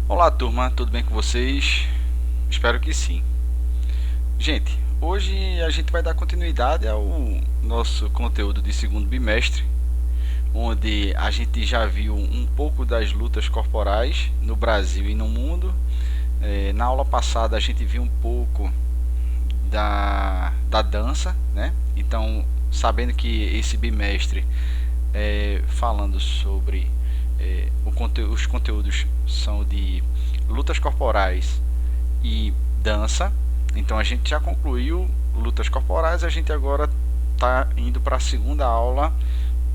Olá turma, tudo bem com vocês? Espero que sim. Gente, hoje a gente vai dar continuidade ao nosso conteúdo de segundo bimestre, onde a gente já viu um pouco das lutas corporais no Brasil e no mundo. Na aula passada a gente viu um pouco da dança, né? Então, sabendo que esse bimestre falando sobre os conteúdos são de lutas corporais e dança. Então a gente já concluiu lutas corporais, a gente agora está indo para a segunda aula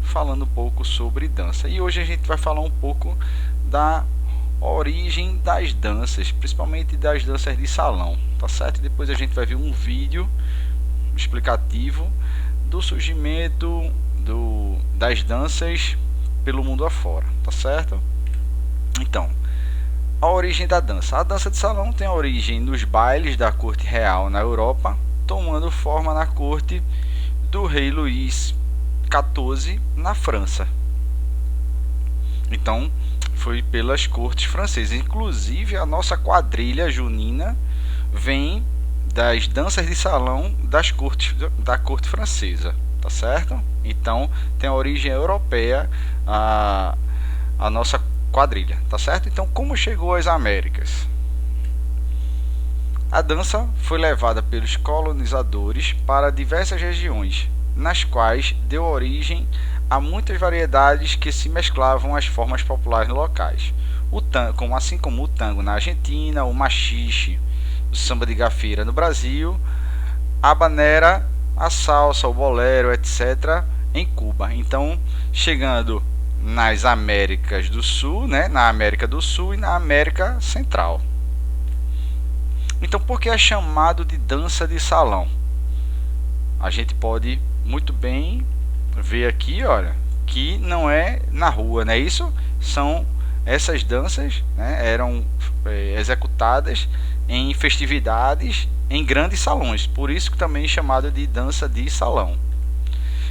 falando um pouco sobre dança. E hoje a gente vai falar um pouco da origem das danças, principalmente das danças de salão, tá certo? E depois a gente vai ver um vídeo explicativo do surgimento das danças pelo mundo afora, tá certo? Então, a origem da dança. A dança de salão tem origem nos bailes da corte real na Europa, tomando forma na corte do rei Luís XIV na França. Então, foi pelas cortes francesas. Inclusive, a nossa quadrilha junina vem das danças de salão da corte francesa, tá certo? Então, tem a origem europeia a nossa quadrilha, tá certo? Então, como chegou às Américas? A dança foi levada pelos colonizadores para diversas regiões, nas quais deu origem a muitas variedades que se mesclavam às formas populares locais, assim como o tango na Argentina, o machixe, o samba de gafieira no Brasil, a habanera, a salsa, o bolero, etc., em Cuba. Então, chegando nas Américas do Sul, né, na América do Sul e na América Central. Então, por que é chamado de dança de salão? A gente pode muito bem ver aqui, olha, que não é na rua, não é isso? São essas danças, né, eram executadas em festividades em grandes salões, por isso que também é chamado de dança de salão.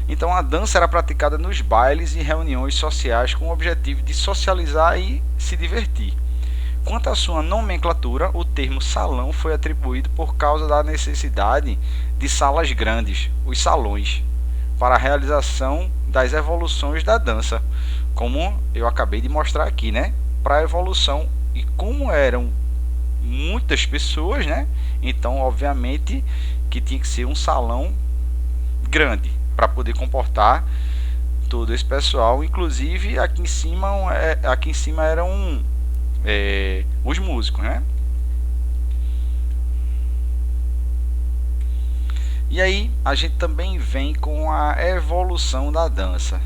Então a dança era praticada nos bailes e reuniões sociais com o objetivo de socializar e se divertir. Quanto à sua nomenclatura, o termo salão foi atribuído por causa da necessidade de salas grandes, os salões, para a realização das evoluções da dança, como eu acabei de mostrar aqui, né? Para a evolução, e como eram muitas pessoas, né? Então, obviamente, que tinha que ser um salão grande para poder comportar todo esse pessoal. Inclusive, aqui em cima eram os músicos, né? E aí a gente também vem com a evolução da dança.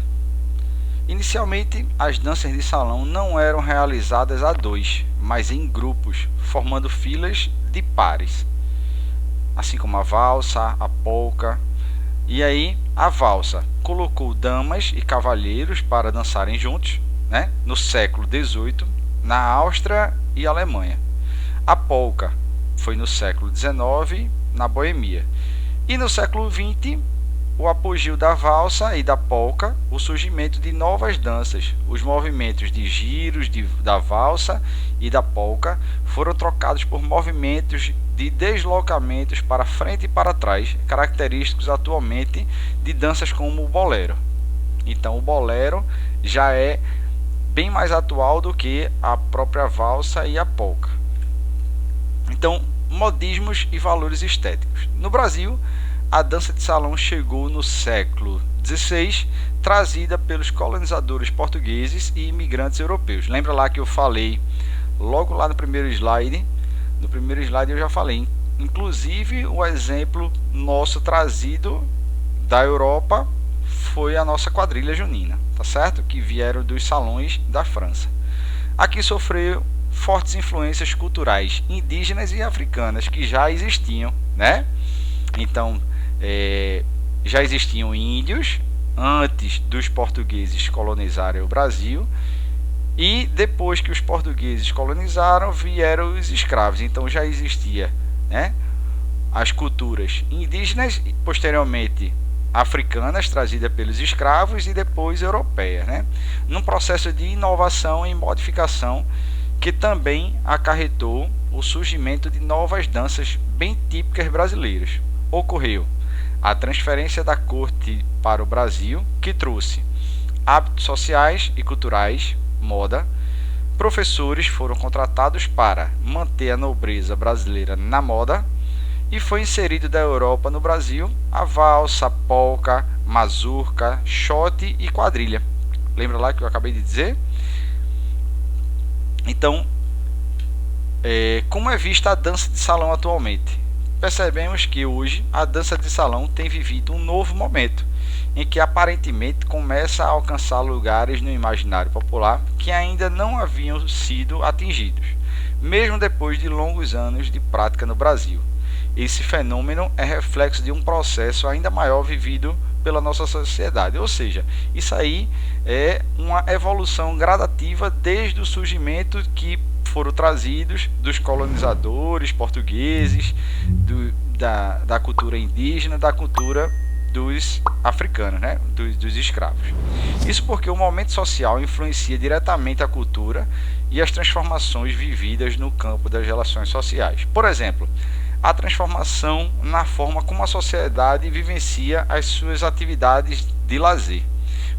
Inicialmente, as danças de salão não eram realizadas a dois, mas em grupos, formando filas de pares, assim como a valsa, a polca. E aí a valsa colocou damas e cavalheiros para dançarem juntos, né, no século XVIII, na Áustria e Alemanha. A polca foi no século XIX, na Boemia. E no século XX, o apogeu da valsa e da polca, o surgimento de novas danças. Os movimentos de giros da valsa e da polca foram trocados por movimentos de deslocamentos para frente e para trás, característicos atualmente de danças como o bolero. Então o bolero já é bem mais atual do que a própria valsa e a polca. Então, modismos e valores estéticos. No Brasil, a dança de salão chegou no século XVI, trazida pelos colonizadores portugueses e imigrantes europeus. Lembra lá que eu falei logo lá no primeiro slide? No primeiro slide eu já falei. Inclusive, o exemplo nosso trazido da Europa foi a nossa quadrilha junina, tá certo? Que vieram dos salões da França. Aqui sofreu fortes influências culturais indígenas e africanas que já existiam, né? Então, já existiam índios antes dos portugueses colonizarem o Brasil, e depois que os portugueses colonizaram, vieram os escravos. Então já existia, né, as culturas indígenas, posteriormente africanas, trazidas pelos escravos, e depois europeias, né, num processo de inovação e modificação que também acarretou o surgimento de novas danças bem típicas brasileiras. Ocorreu a transferência da corte para o Brasil, que trouxe hábitos sociais e culturais, moda. Professores foram contratados para manter a nobreza brasileira na moda, e foi inserido da Europa no Brasil a valsa, polca, mazurca, shot e quadrilha. Lembra lá que eu acabei de dizer? Então, como é vista a dança de salão atualmente? Percebemos que hoje a dança de salão tem vivido um novo momento, em que aparentemente começa a alcançar lugares no imaginário popular que ainda não haviam sido atingidos, mesmo depois de longos anos de prática no Brasil. Esse fenômeno é reflexo de um processo ainda maior vivido pela nossa sociedade, ou seja, isso aí é uma evolução gradativa desde o surgimento que foram trazidos dos colonizadores portugueses, da cultura indígena, da cultura dos africanos, né? dos escravos. Isso porque o momento social influencia diretamente a cultura e as transformações vividas no campo das relações sociais. Por exemplo, a transformação na forma como a sociedade vivencia as suas atividades de lazer.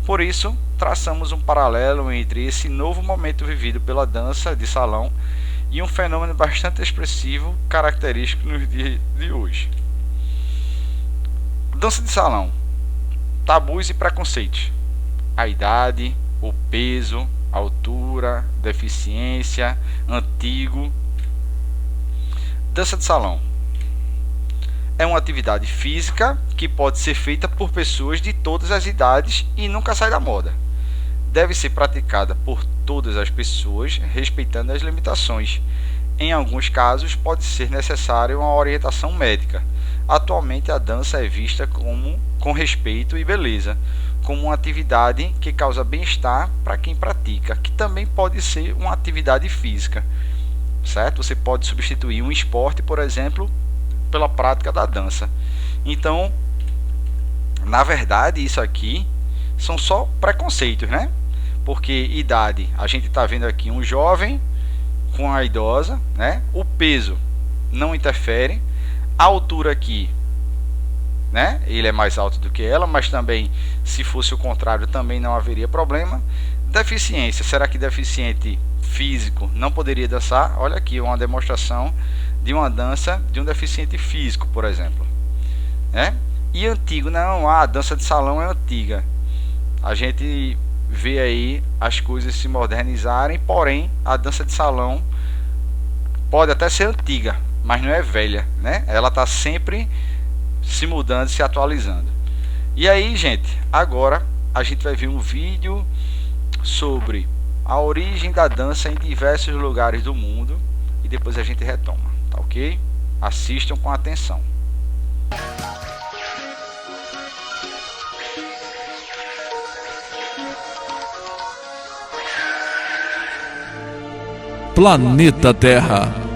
Por isso, traçamos um paralelo entre esse novo momento vivido pela dança de salão e um fenômeno bastante expressivo, característico nos dias de hoje. Dança de salão. Tabus e preconceitos. A idade, o peso, a altura, deficiência, antigo. Dança de salão é uma atividade física que pode ser feita por pessoas de todas as idades e nunca sai da moda. Deve ser praticada por todas as pessoas, respeitando as limitações. Em alguns casos, pode ser necessária uma orientação médica. Atualmente, a dança é vista com respeito e beleza, como uma atividade que causa bem-estar para quem pratica, que também pode ser uma atividade física, certo? Você pode substituir um esporte, por exemplo, pela prática da dança. Então, na verdade, isso aqui são só preconceitos, né? Porque idade, a gente está vendo aqui um jovem com a idosa, né? O peso não interfere. A altura aqui, né? Ele é mais alto do que ela, mas também, se fosse o contrário, também não haveria problema. Deficiência, será que deficiente físico não poderia dançar? Olha aqui uma demonstração de uma dança de um deficiente físico, por exemplo, né? E antigo, não, a dança de salão é antiga. A gente vê aí as coisas se modernizarem, porém a dança de salão pode até ser antiga, mas não é velha, né? Ela está sempre se mudando, se atualizando. E aí, gente, agora a gente vai ver um vídeo sobre a origem da dança em diversos lugares do mundo e depois a gente retoma, tá ok? Assistam com atenção. Planeta Terra.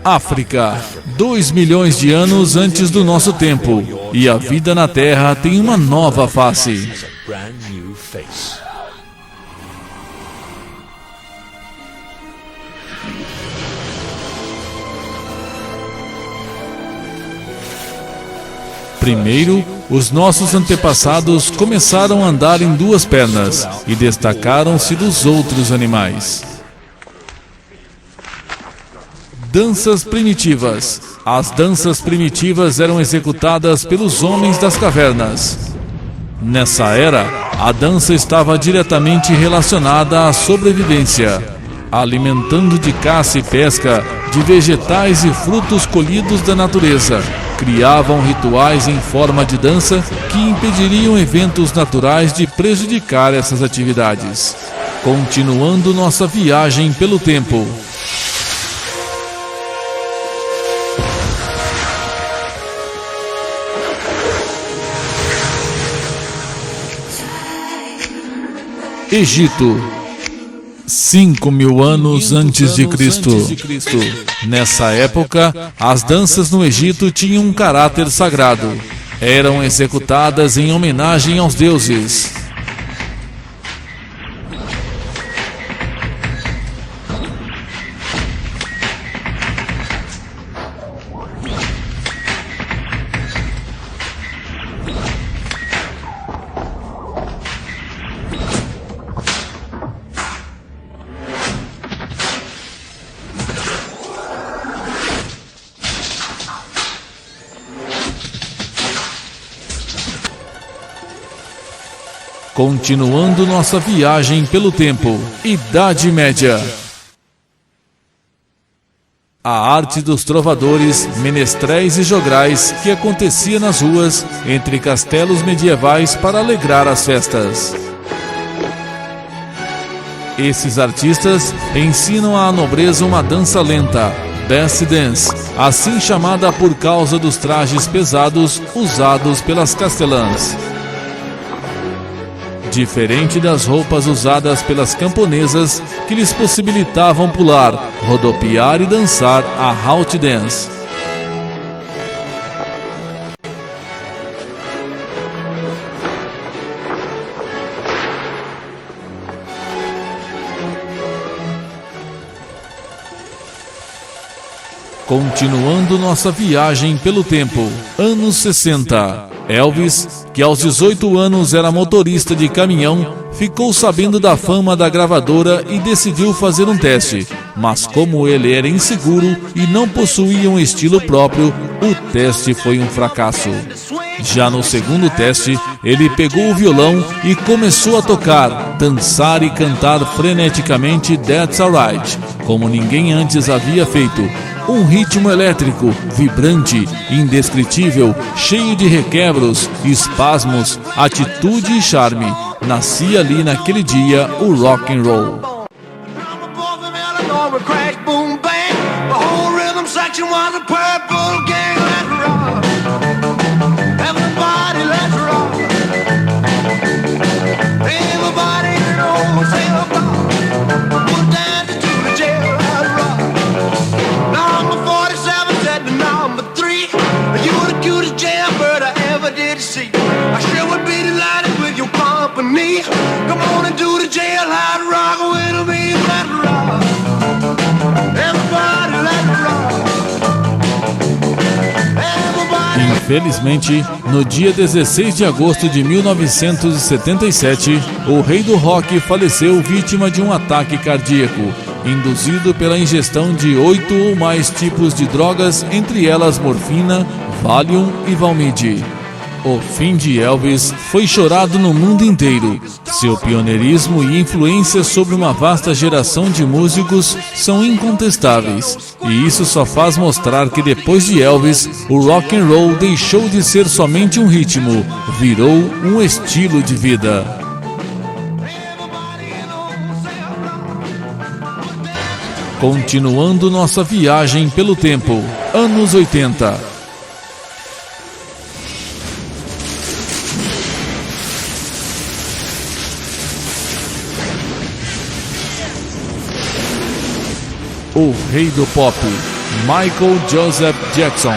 África, 2 milhões de anos antes do nosso tempo, e a vida na Terra tem uma nova face. Primeiro, os nossos antepassados começaram a andar em duas pernas e destacaram-se dos outros animais. Danças primitivas. As danças primitivas eram executadas pelos homens das cavernas. Nessa era, a dança estava diretamente relacionada à sobrevivência, alimentando de caça e pesca de vegetais e frutos colhidos da natureza. Criavam rituais em forma de dança que impediriam eventos naturais de prejudicar essas atividades. Continuando nossa viagem pelo tempo. Egito. 5.000 anos antes de Cristo. Nessa época, as danças no Egito tinham um caráter sagrado. Eram executadas em homenagem aos deuses. Continuando nossa viagem pelo tempo. Idade Média. A arte dos trovadores, menestréis e jograis que acontecia nas ruas entre castelos medievais para alegrar as festas. Esses artistas ensinam à nobreza uma dança lenta, Basque Dance, assim chamada por causa dos trajes pesados usados pelas castelãs. Diferente das roupas usadas pelas camponesas, que lhes possibilitavam pular, rodopiar e dançar a Haute Dance. Continuando nossa viagem pelo tempo. Anos 60. Elvis, que aos 18 anos era motorista de caminhão, ficou sabendo da fama da gravadora e decidiu fazer um teste. Mas como ele era inseguro e não possuía um estilo próprio, o teste foi um fracasso. Já no segundo teste, ele pegou o violão e começou a tocar, dançar e cantar freneticamente That's Alright, como ninguém antes havia feito. Um ritmo elétrico, vibrante, indescritível, cheio de requebros, espasmos, atitude e charme. Nascia ali naquele dia o rock and roll. Come on and do the jailhouse rock with me, let it rock. Everybody let it rock. Everybody. Infelizmente, no dia 16 de agosto de 1977, o rei do rock faleceu vítima de um ataque cardíaco, induzido pela ingestão de 8 ou mais tipos de drogas, entre elas morfina, Valium e Valmide. O fim de Elvis foi chorado no mundo inteiro. Seu pioneirismo e influência sobre uma vasta geração de músicos são incontestáveis. E isso só faz mostrar que depois de Elvis, o rock and roll deixou de ser somente um ritmo, virou um estilo de vida. Continuando nossa viagem pelo tempo. Anos 80. O rei do pop, Michael Joseph Jackson.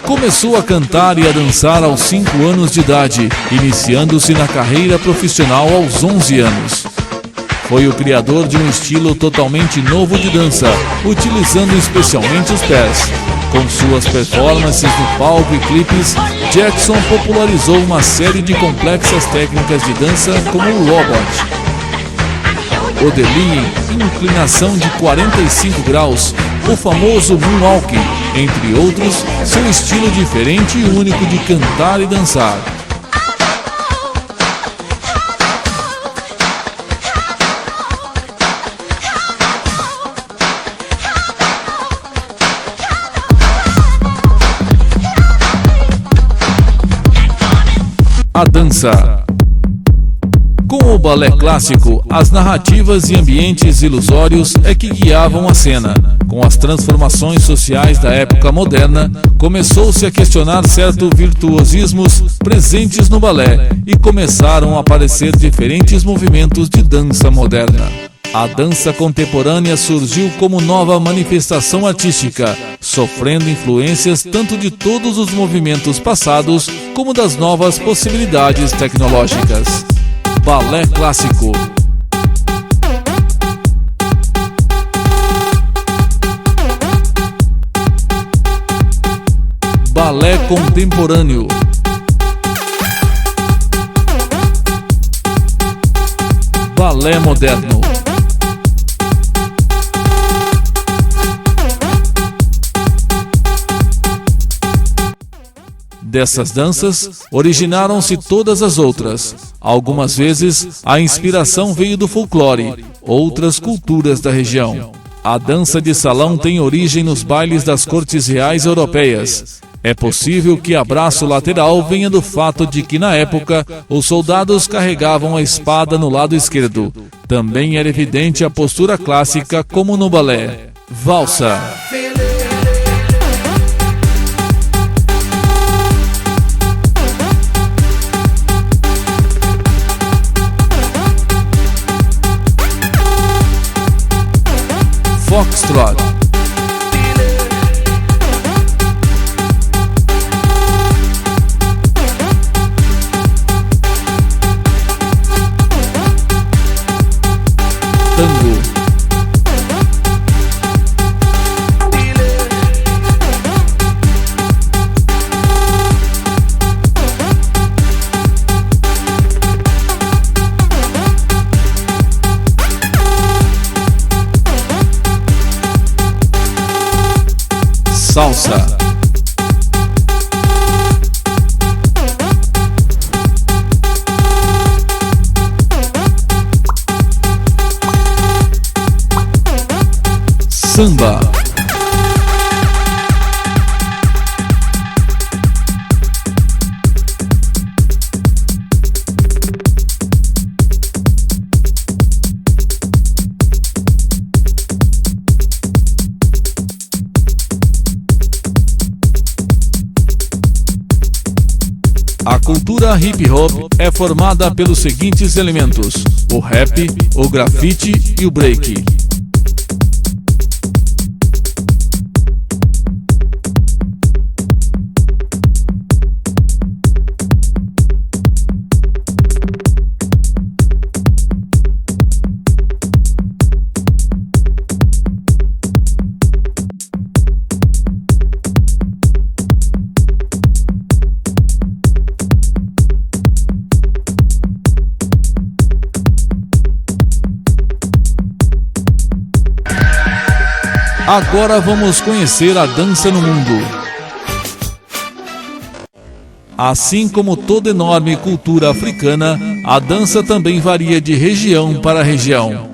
Começou a cantar e a dançar aos 5 anos de idade, iniciando-se na carreira profissional aos 11 anos. Foi o criador de um estilo totalmente novo de dança, utilizando especialmente os pés. Com suas performances no palco e clipes, Jackson popularizou uma série de complexas técnicas de dança como o robot, o delay em inclinação de 45 graus, o famoso moonwalk, entre outros, seu estilo diferente e único de cantar e dançar. A dança. Com o balé clássico, as narrativas e ambientes ilusórios é que guiavam a cena. Com as transformações sociais da época moderna, começou-se a questionar certos virtuosismos presentes no balé e começaram a aparecer diferentes movimentos de dança moderna. A dança contemporânea surgiu como nova manifestação artística, sofrendo influências tanto de todos os movimentos passados como das novas possibilidades tecnológicas. Balé clássico. Balé contemporâneo. Balé moderno. Dessas danças, originaram-se todas as outras. Algumas vezes, a inspiração veio do folclore, outras culturas da região. A dança de salão tem origem nos bailes das cortes reais europeias. É possível que a braço lateral venha do fato de que, na época, os soldados carregavam a espada no lado esquerdo. Também era evidente a postura clássica, como no balé. Valsa. Foxtrot. Tango. Salsa. Samba. A cultura hip-hop é formada pelos seguintes elementos: o rap, o grafite e o break. Agora vamos conhecer a dança no mundo. Assim como toda enorme cultura africana, a dança também varia de região para região.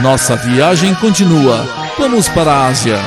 Nossa viagem continua. Vamos para a Ásia.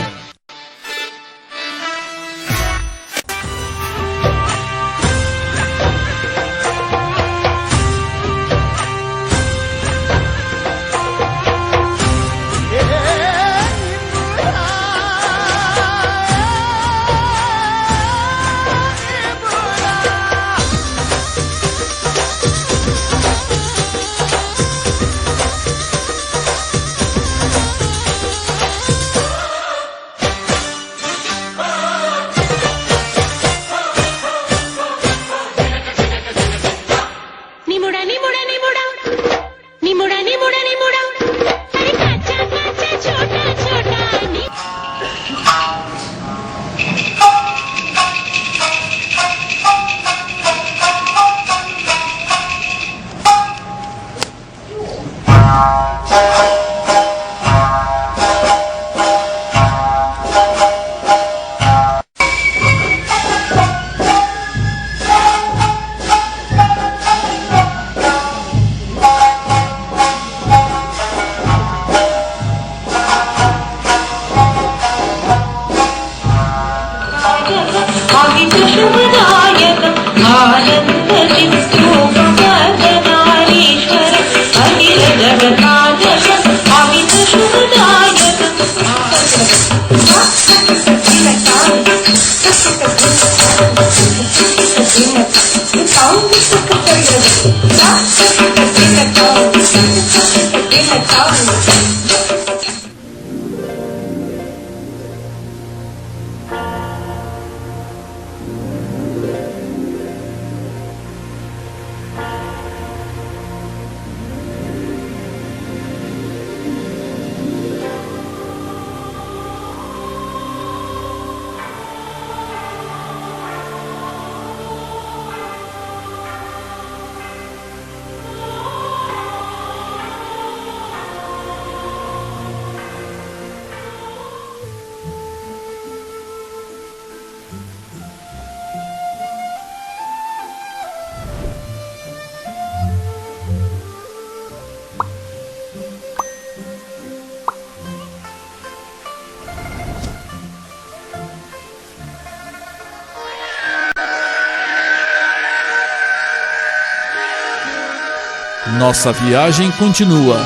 Nossa viagem continua.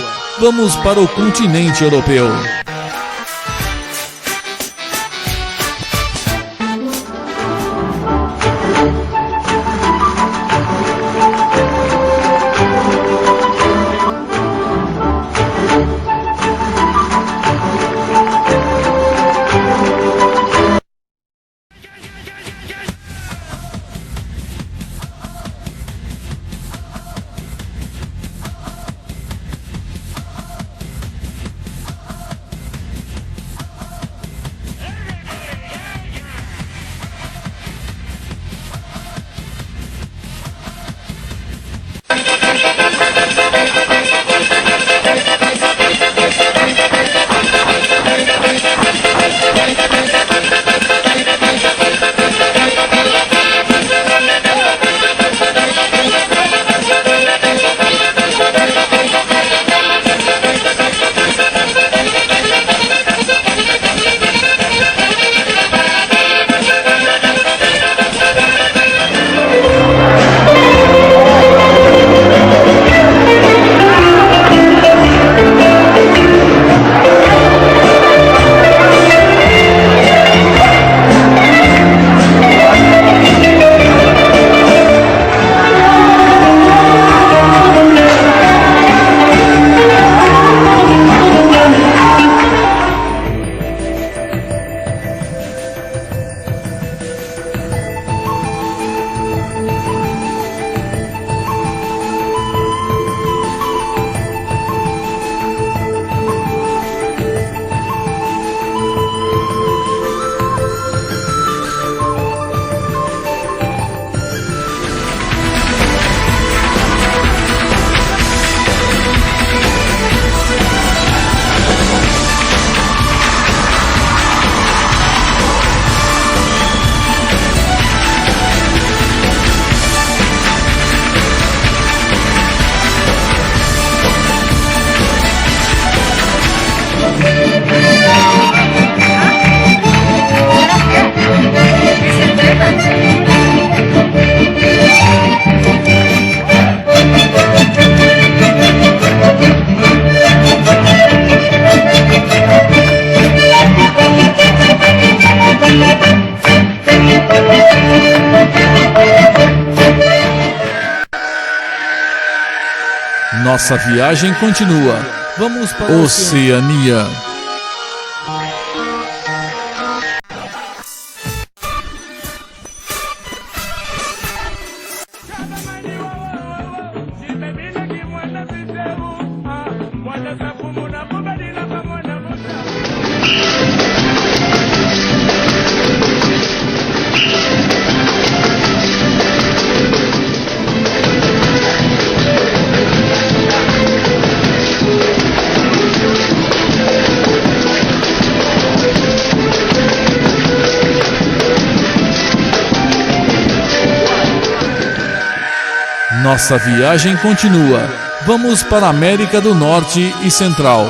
Vamos para o continente europeu. Nossa viagem continua. Vamos para Oceania. Nossa viagem continua. Vamos para a América do Norte e Central.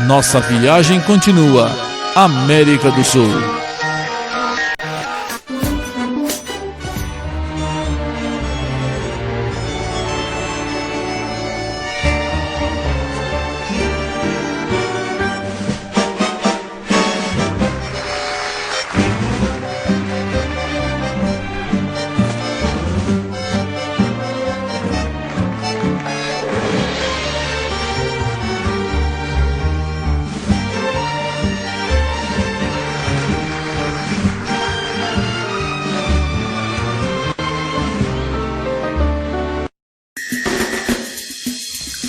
Nossa viagem continua. América do Sul.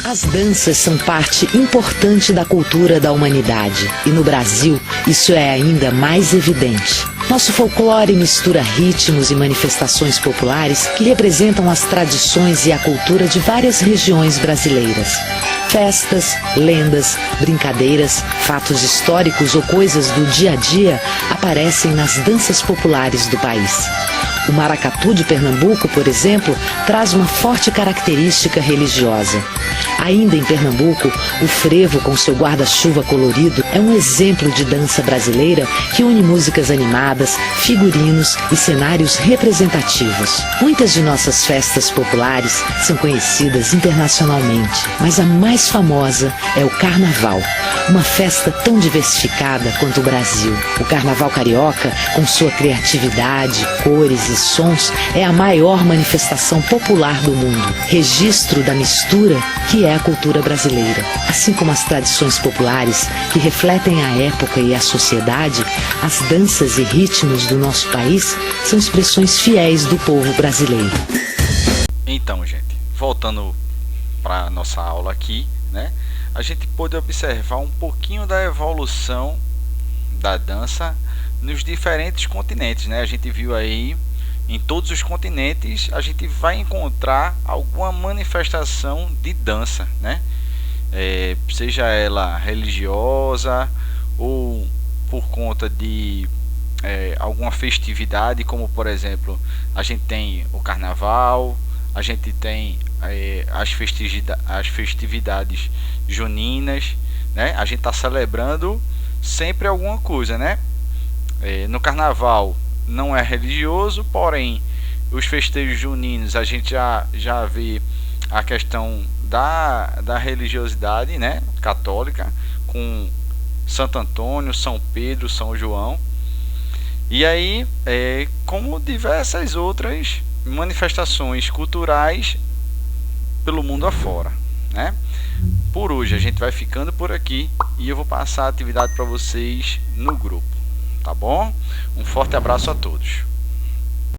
As danças são parte importante da cultura da humanidade e no Brasil isso é ainda mais evidente. Nosso folclore mistura ritmos e manifestações populares que representam as tradições e a cultura de várias regiões brasileiras. Festas, lendas, brincadeiras, fatos históricos ou coisas do dia a dia aparecem nas danças populares do país. O maracatu de Pernambuco, por exemplo, traz uma forte característica religiosa. Ainda em Pernambuco, o frevo com seu guarda-chuva colorido é um exemplo de dança brasileira que une músicas animadas, figurinos e cenários representativos. Muitas de nossas festas populares são conhecidas internacionalmente, mas a mais famosa é o Carnaval, uma festa tão diversificada quanto o Brasil. O Carnaval carioca, com sua criatividade, cores e sons, é a maior manifestação popular do mundo, registro da mistura que é a cultura brasileira. Assim como as tradições populares que refletem a época e a sociedade, as danças e ritmos do nosso país são expressões fiéis do povo brasileiro. Então, gente, voltando para a nossa aula aqui, né? A gente pôde observar um pouquinho da evolução da dança nos diferentes continentes, né? A gente viu aí em todos os continentes a gente vai encontrar alguma manifestação de dança, né? Seja ela religiosa ou por conta de alguma festividade, como por exemplo a gente tem o carnaval, a gente tem as festividades juninas, né? A gente está celebrando sempre alguma coisa, né? No carnaval não é religioso, porém os festejos juninos a gente já vê a questão da religiosidade, né, católica, com Santo Antônio, São Pedro, São João. E aí, como diversas outras manifestações culturais pelo mundo afora, né? Por hoje a gente vai ficando por aqui e eu vou passar a atividade para vocês no grupo, tá bom? Um forte abraço a todos.